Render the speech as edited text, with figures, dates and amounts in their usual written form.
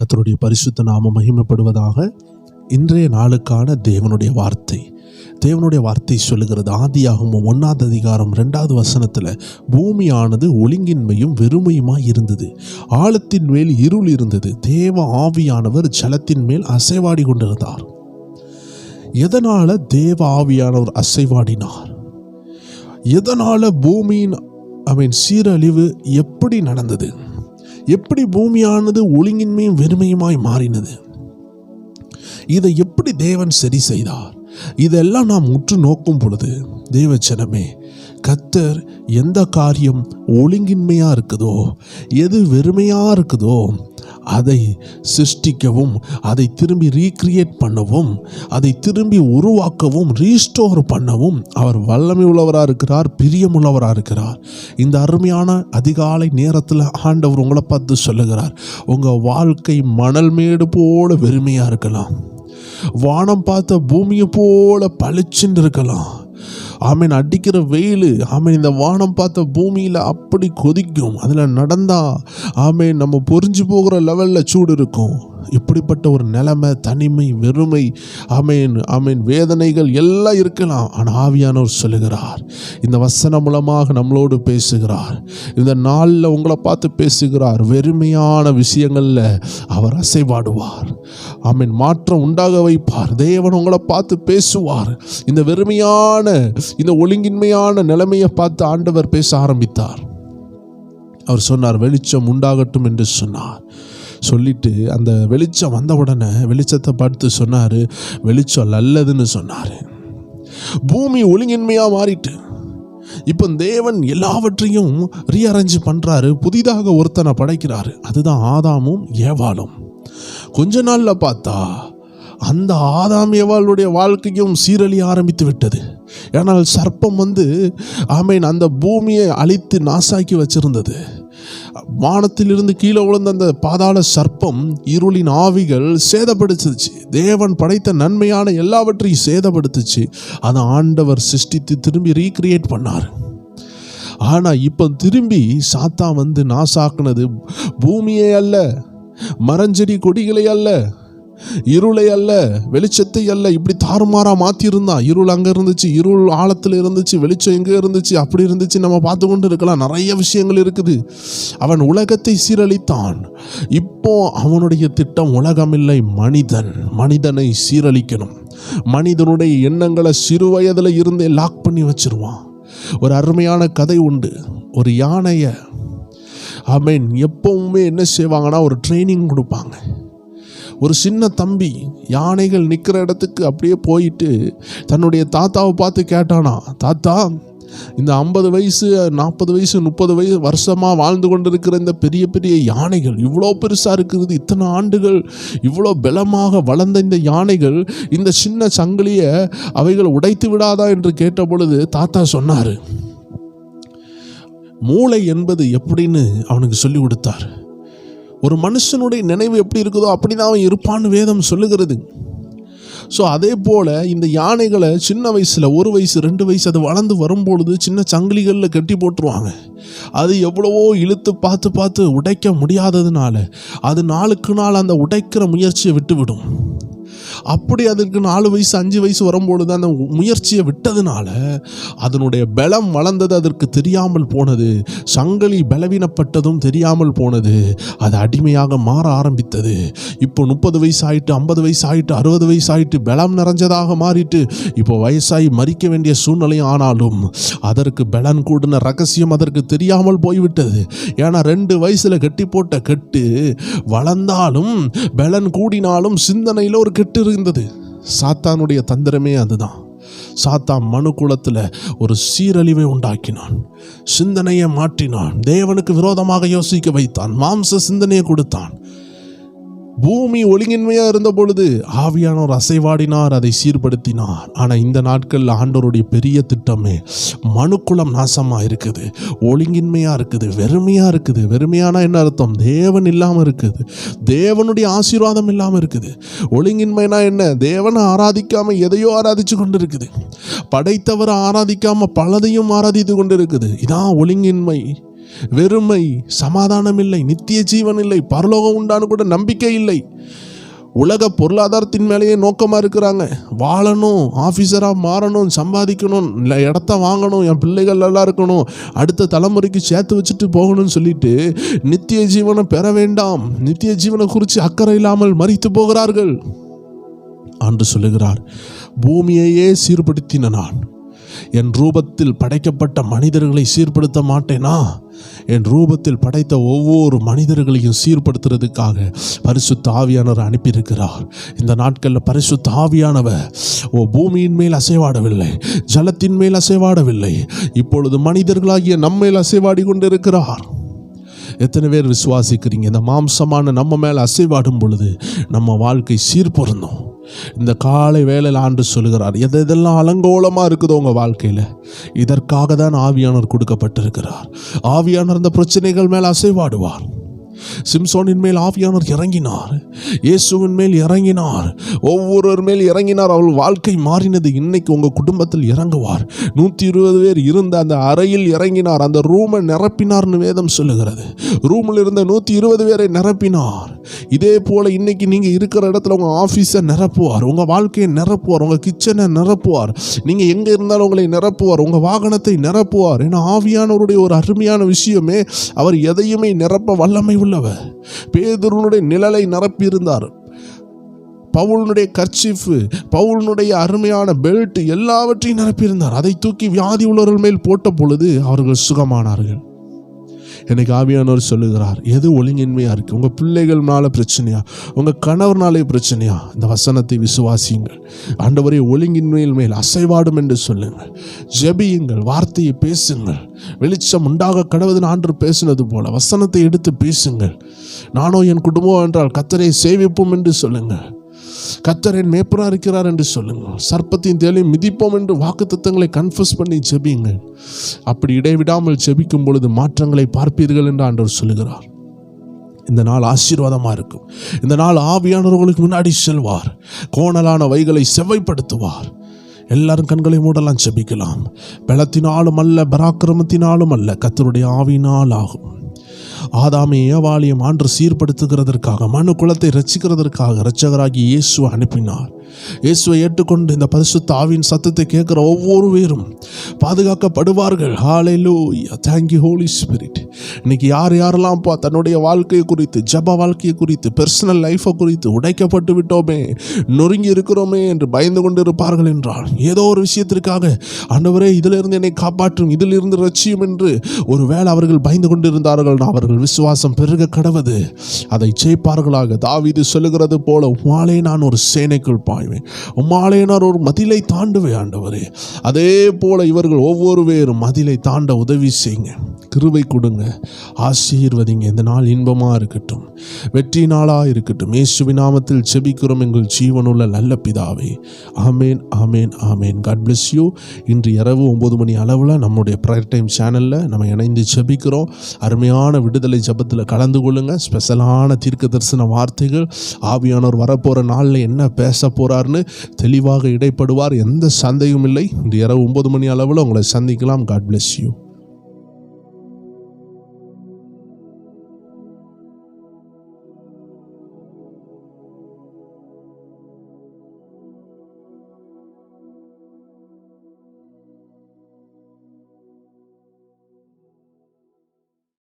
கர்த்தருடைய பரிசுத்த நாமம் மகிமைப்படுவதாக. இன்றைய நாளுக்கான தேவனுடைய வார்த்தை சொல்லுகிறது. ஆதியாகமம் 1 அதிகாரம் 2 வசனத்தில், பூமியானது ஒழுங்கின்மையும் வெறுமையுமாய் இருந்தது, ஆழத்தின் மேல் இருள் இருந்தது, தேவ ஆவியானவர் ஜலத்தின் மேல் அசைவாடி கொண்டிருந்தார். எதனால தேவ ஆவியானவர் அசைவாடினார்? எதனால பூமியின் சீரழிவு எப்படி நடந்தது? எப்படி பூமியானது ஒழுங்கின்மையும் வெறுமையுமாய் மாறினது? இதை எப்படி தேவன் சரி செய்தார்? இதெல்லாம் நாம் உற்று நோக்கும் பொழுது, தேவஜனமே, கர்த்தர் எந்த காரியம் ஒழுங்கின்மையா இருக்குதோ, எது வெறுமையா இருக்குதோ, அதை சிருஷ்டிக்கவும், அதை திரும்பி ரீக்ரியேட் பண்ணவும், அதை திரும்பி உருவாக்கவும், ரீஸ்டோர் பண்ணவும் அவர் வல்லமை உள்ளவராக இருக்கிறார், பிரியமுள்ளவராக இருக்கிறார். இந்த அருமையான அதிகாலை நேரத்தில் ஆண்டவர் உங்களை பார்த்து சொல்லுகிறார், உங்கள் வாழ்க்கை மணல் மேடு போல வெறுமையாக இருக்கலாம், வானம் பார்த்த பூமியை போல பளிச்சுன்னு இருக்கலாம். ஆமீன். அடிக்கிற வெயில், ஆமீன், இந்த வானம் பார்த்த பூமியில் அப்படி கொதிக்கும். அதில் நடந்தா ஆமீன் நம்ம பொறிஞ்சு போகிற லெவலில் சூடு இருக்கும். இப்படிப்பட்ட ஒரு நிலைமை, தனிமை, வெறுமை, ஆமீன் வேதனைகள் எல்லாம் இருக்கலாம். ஆனால் ஆவியானவர் சொல்லுகிறார், இந்த வசனம் மூலமாக நம்மளோடு பேசுகிறார். இந்த நாளில் உங்களை பார்த்து பேசுகிறார். வெறுமையான விஷயங்களில் அவர் அசைவாடுவார். ஆமீன். மாற்றம் உண்டாக வைப்பார். தேவன் உங்களை பார்த்து பேசுவார். இந்த வெறுமையான, இந்த ஒழுங்கின்மையான நிலைமையை பார்த்து ஆண்டவர் பேச ஆரம்பித்தார். அவர் சொன்னார், வெளிச்சம் உண்டாகட்டும் என்று சொன்னார். சொல்லிட்டு அந்த வெளிச்சம் வந்த உடனே வெளிச்சத்தை பார்த்து சொன்னார், வெளிச்சம் நல்லதுன்னு சொன்னார். பூமி ஒழுங்கின்மையாக மாறிட்டு இப்போ தேவன் எல்லாவற்றையும் ரீஅரேஞ்ச் பண்ணுறாரு. புதிதாக ஒருத்தனை படைக்கிறாரு. அதுதான் ஆதாமும் ஏவாளும். கொஞ்ச நாளில் பார்த்தா அந்த ஆதாம் ஏவாளுடைய வாழ்க்கையும் சீரழிய ஆரம்பித்து விட்டது. ஏனால் சர்ப்பம் அந்த பூமியை அழித்து நாசாக்கி வச்சிருந்தது. வானத்திலிருந்து கீழே விழுந்த அந்த பாதாள சர்ப்பம் இருளின் ஆவிகள் சேதப்படுத்துச்சு. தேவன் படைத்த நன்மையான எல்லாவற்றையும் சேதப்படுத்துச்சு. அதை ஆண்டவர் சிருஷ்டித்து திரும்பி ரீக்ரியேட் பண்ணார். ஆனால் இப்போ திரும்பி சாத்தான் நாசாக்குனது பூமியே அல்ல, மரஞ்செடி கொடிகளை அல்ல, இருளை அல்ல, வெளிச்சத்தை அல்ல. இப்படி தாறுமாறா மாற்றிருந்தான். இருள் அங்கே இருந்துச்சு, இருள் ஆழத்தில் இருந்துச்சு, வெளிச்சம் எங்கே இருந்துச்சு, அப்படி இருந்துச்சு. நம்ம பார்த்து கொண்டு இருக்கலாம். நிறைய விஷயங்கள் இருக்குது. அவன் உலகத்தை சீரழித்தான். இப்போ அவனுடைய திட்டம் உலகமில்லை, மனிதனை சீரழிக்கணும். மனிதனுடைய எண்ணங்களை சிறு வயதில் இருந்தே லாக் பண்ணி வச்சிருவான். ஒரு அருமையான கதை உண்டு. ஒரு யானையை எப்பவுமே என்ன செய்வாங்கன்னா, ஒரு ட்ரைனிங் கொடுப்பாங்க. ஒரு சின்ன தம்பி யானைகள் நிற்கிற இடத்துக்கு அப்படியே போயிட்டு தன்னுடைய தாத்தாவை பார்த்து கேட்டானா, தாத்தா, இந்த 50 வயசு 40 வயசு 30 வருஷமாக வாழ்ந்து கொண்டிருக்கிற இந்த பெரிய பெரிய யானைகள் இவ்வளோ பெருசாக இருக்குது, இத்தனை ஆண்டுகள் இவ்வளோ பலமாக வளர்ந்த இந்த யானைகள் இந்த சின்ன சங்கிலியை அவைகள் உடைத்து விடாதா என்று கேட்ட பொழுது தாத்தா சொன்னார், மூளை என்பது எப்படின்னு அவனுக்கு சொல்லி கொடுத்தார். ஒரு மனுஷனுடைய நினைவு எப்படி இருக்குதோ அப்படி தான் அவன் இருப்பான்னு வேதம் சொல்லுகிறது. ஸோ அதே போல் இந்த யானைகளை சின்ன வயசில் 1 வயசு 2 வயசு அது வளர்ந்து வரும்பொழுது சின்ன சங்கிலிகளில் கட்டி போட்டுருவாங்க. அது எவ்வளவோ இழுத்து பார்த்து உடைக்க முடியாததுனால அது நாளுக்கு நாள் அந்த உடைக்கிற முயற்சியை விட்டுவிடும். அப்படி அதற்கு 4 வயசு 5 வயசு வரும்பொழுது அந்த முயற்சியை விட்டதுனால அதனுடைய பலம் வளர்ந்தது அதற்கு தெரியாமல் போனது. சங்கிலி பலவீனப்பட்டதும் தெரியாமல் போனது. அது அடிமையாக மாற ஆரம்பித்தது. இப்போ 30 வயசு ஆயிட்டு, 50 வயசு ஆயிட்டு, 60 வயசு ஆயிட்டு, பலம் நிறைஞ்சதாக மாறிட்டு இப்போ வயசாகி மறிக்க வேண்டிய சூழ்நிலை. ஆனாலும் அதற்கு பலன் கூடின ரகசியம் அதற்கு தெரியாமல் போய்விட்டது. ஏன்னா 2 வயசுல கட்டி போட்ட கட்டு வளர்ந்தாலும் பலன் கூடினாலும் சிந்தனையில் ஒரு கெட்டு இருந்தது. சாத்தானுடைய தந்திரமே அதுதான். சாத்தான் மனு குலத்தில் ஒரு சீரழிவை உண்டாக்கினான். சிந்தனையை மாற்றினான். தேவனுக்கு விரோதமாக யோசிக்க வைத்தான். மாம்ச சிந்தனையை கொடுத்தான். பூமி ஒழுங்கின்மையாக இருந்த பொழுது ஆவியானவர் அசைவாடினார், அதை சீர்படுத்தினார். ஆனால் இந்த நாட்களில் ஆண்டவருடைய பெரிய திட்டமே மனுக்குலம் நாசமாக இருக்குது, ஒழுங்கின்மையாக இருக்குது, வெறுமையாக இருக்குது. வெறுமையான என்ன அர்த்தம்? தேவன் இல்லாமல் இருக்குது, தேவனுடைய ஆசீர்வாதம் இல்லாமல் இருக்குது. ஒழுங்கின்மைனா என்ன? தேவனை ஆராதிக்காமல் எதையோ ஆராதிச்சு கொண்டு இருக்குது. படைத்தவரை ஆராதிக்காமல் பலதையும் ஆராதித்து கொண்டு இருக்குது. இதான் ஒழுங்கின்மை. வெறுமை, சமாதானம் இல்லை, நித்திய ஜீவன் இல்லை, பரலோகம் உண்டான்னு கூட நம்பிக்கை இல்லை. உலக பொருளாதாரத்தின் மேலேயே நோக்கமாக இருக்கிறாங்க. வாழணும், ஆஃபீஸராக மாறணும், சம்பாதிக்கணும், இல்லை இடத்த வாங்கணும், என் பிள்ளைகள் நல்லா இருக்கணும், அடுத்த தலைமுறைக்கு சேர்த்து வச்சுட்டு போகணும்னு சொல்லிட்டு நித்திய ஜீவனை பெற வேண்டாம், நித்திய ஜீவனை குறித்து அக்கறை இல்லாமல் மரித்து போகிறார்கள். ஆண்டு சொல்லுகிறார், பூமியையே சீர்படுத்தின நான் என் ரூபத்தில் படைக்கப்பட்ட மனிதர்களை சீர்படுத்த மாட்டேனா? என் ரூபத்தில் படைத்த ஒவ்வொரு மனிதர்களையும் சீர்படுத்துறதுக்காக பரிசுத்த ஆவியானவர் அனுப்பியிருக்கிறார். இந்த நாட்களில் பரிசுத்த ஆவியானவர் பூமியின் மேல் அசைவாடவில்லை, ஜலத்தின் மேல் அசைவாடவில்லை, இப்பொழுது மனிதர்களாகிய நம்மேல் அசைவாடி கொண்டிருக்கிறார். எத்தனை பேர் விசுவாசிக்கிறீங்க? இந்த மாம்சமான நம்ம மேல் அசைவாடும் பொழுது நம்ம வாழ்க்கை சீர்பொருந்தும். இந்த காலை வேளையில் ஆண்டு சொல்லுகிறார், எதெல்லாம் அலங்கோலமாக இருக்குதோ உங்கள் வாழ்க்கையில், இதற்காக தான் ஆவியானவர் கொடுக்கப்பட்டிருக்கிறார். ஆவியானவர் இந்த பிரச்சனைகள் மேல் அசைவாடுவார். சிம்சோனின் மேல் ஆவியானவர் இறங்கினார், இயேசுவின் மேல் இறங்கினார், ஒவ்வொருவர் மேல் இறங்கினார். அவள் வாழ்க்கை மாறினது. இன்னைக்கு உங்கள் குடும்பத்தில் இறங்குவார். 120 பேர் இருந்த அந்த அறையில் இறங்கினார், அந்த ரூமை நிரப்பினார்னு வேதம் சொல்லுகிறது. ரூமில் இருந்த 120 பேரை நிரப்பினார். இதே போல இன்னைக்கு நீங்கள் இருக்கிற இடத்துல உங்கள் ஆஃபீஸை நிரப்புவார், உங்கள் வாழ்க்கையை நிரப்புவார், உங்கள் கிச்சனை நிரப்புவார், நீங்கள் எங்கே இருந்தாலும் உங்களை நிரப்புவார், உங்கள் வாகனத்தை நிரப்புவார். ஏன்னா ஆவியானவருடைய ஒரு அருமையான விஷயமே, அவர் எதையுமே நிரப்ப வல்லமை உள்ளவர். பேதுருனுடைய நிழலை நிரப்பியிருந்தார். பவுலுடைய கர்ச்சீஃப், பவுலுடைய அருமையான பெல்ட் எல்லாவற்றையும் நிரப்பியிருந்தார். அதை தூக்கி வியாதி உள்ளவர்கள் மேல் போட்ட பொழுது அவர்கள் சுகமானார்கள். எனக்கு ஆவியானவர் சொல்லுகிறார், எது ஒழுங்கின்மையாக இருக்குது? உங்கள் பிள்ளைகள்னால பிரச்சனையா, உங்கள் கணவர்னாலே பிரச்சனையா? இந்த வசனத்தை விசுவாசியுங்கள். ஆண்டவரே, ஒழுங்கின்மையில் மேல் அசைவாடும் என்று சொல்லுங்கள். ஜெபியுங்கள், வார்த்தையை பேசுங்கள். வெளிச்சம் உண்டாக கடவுள் ஆண்டு பேசினது போல வசனத்தை எடுத்து பேசுங்கள். நானோ என் குடும்பம் என்றால் கர்த்தரை சேவிப்போம் என்று சொல்லுங்கள். கர்த்தர் என் மேய்ப்பராக இருக்கிறார் என்று சொல்லுங்கள். சர்ப்பத்தின் தேலை மிதிப்போம் என்று வாக்குத்தத்தங்களை கன்ஃபஸ் பண்ணி ஜெபியுங்கள். அப்படி இடைவிடாமல் ஜெபிக்கும் பொழுது மாற்றங்களை பார்ப்பீர்கள் என்று ஆண்டவர் சொல்லுகிறார். இந்த நாள் ஆசீர்வாதமாக இருக்கும். இந்த நாள் ஆவியானவர்களுக்கு முன்னாடி செல்வார், கோணலான வைகளை செவ்வைப்படுத்துவார். எல்லாரும் கண்களை மூடலாம், ஜெபிக்கலாம். பலத்தினாலும் அல்ல, பராக்கிரமத்தினாலும் அல்ல, கர்த்தருடைய ஆவியினால் ஆகும். ஆதாமை ஏவாளையும் ஆண்டு சீர்படுத்துகிறதற்காக, மனு குலத்தை ரட்சிக்கிறதற்காக இரட்சகராகி இயேசுவை அனுப்பினார். இயேசுவை ஏற்றுக்கொண்டு இந்த பரிசுத்த ஆவியின் சத்தத்தை கேட்கிற ஒவ்வொரு பேரும் பாதுகாக்கப்படுவார்கள். ஹல்லேலூயா, தேங்க் யூ ஹோலி ஸ்பிரிட். இன்னைக்கு யாரெல்லாம் தன்னுடைய வாழ்க்கையை குறித்து, ஜப வாழ்க்கையை குறித்து, பர்சனல் லைஃபை குறித்து உடைக்கப்பட்டு விட்டோமே, நொறுங்கி இருக்கிறோமே என்று பயந்து கொண்டு இருப்பார்கள் என்றால், ஏதோ ஒரு விஷயத்திற்காக ஆண்டவரே இதிலிருந்து என்னை காப்பாற்றும், இதிலிருந்து ரட்சியும் என்று ஒரு வேளை அவர்கள் பயந்து கொண்டு இருந்தார்கள். அவர்கள் விசுவாசம் பெருக கடவது, அதை ஜெயிப்பார்களாக. தாவீது சொல்லுகிறது போல, உம்மாலே நான் ஒரு சேனைக்குள் பாய்வேன், உம்மாலே நான் ஒரு மதிலை தாண்டுவேன். ஆண்டவரே, அதே போல இவர்கள் ஒவ்வொரு பேரும் மதிலை தாண்ட உதவி செய்யுங்க, கிருபை கொடுங்க, ஆசீர்வதிங்க. இந்த நாள் இன்பமாக இருக்கட்டும், வெற்றி நாளாக இருக்கட்டும். இயேசுவின் நாமத்தில் ஜெபிக்கிறோம் எங்கள் ஜீவனுள்ள நல்ல பிதாவே. ஆமேன், ஆமேன், ஆமேன். God bless you. இன்று இரவு 9 மணி அளவில் நம்முடைய ப்ரேயர் டைம் சேனலில் நம்ம இணைந்து ஜெபிக்கிறோம். அருமையான விடுதலை ஜெபத்தில் கலந்து கொள்ளுங்க. ஸ்பெஷலான தீர்க்க தரிசன வார்த்தைகள், ஆவியானவர் வரப்போகிற நாளில் என்ன பேச போகிறார்னு தெளிவாக இடைப்படுவார். எந்த சந்தேகமும் இல்லை. இன்று இரவு 9 மணி அளவில் உங்களை சந்திக்கலாம். God bless you.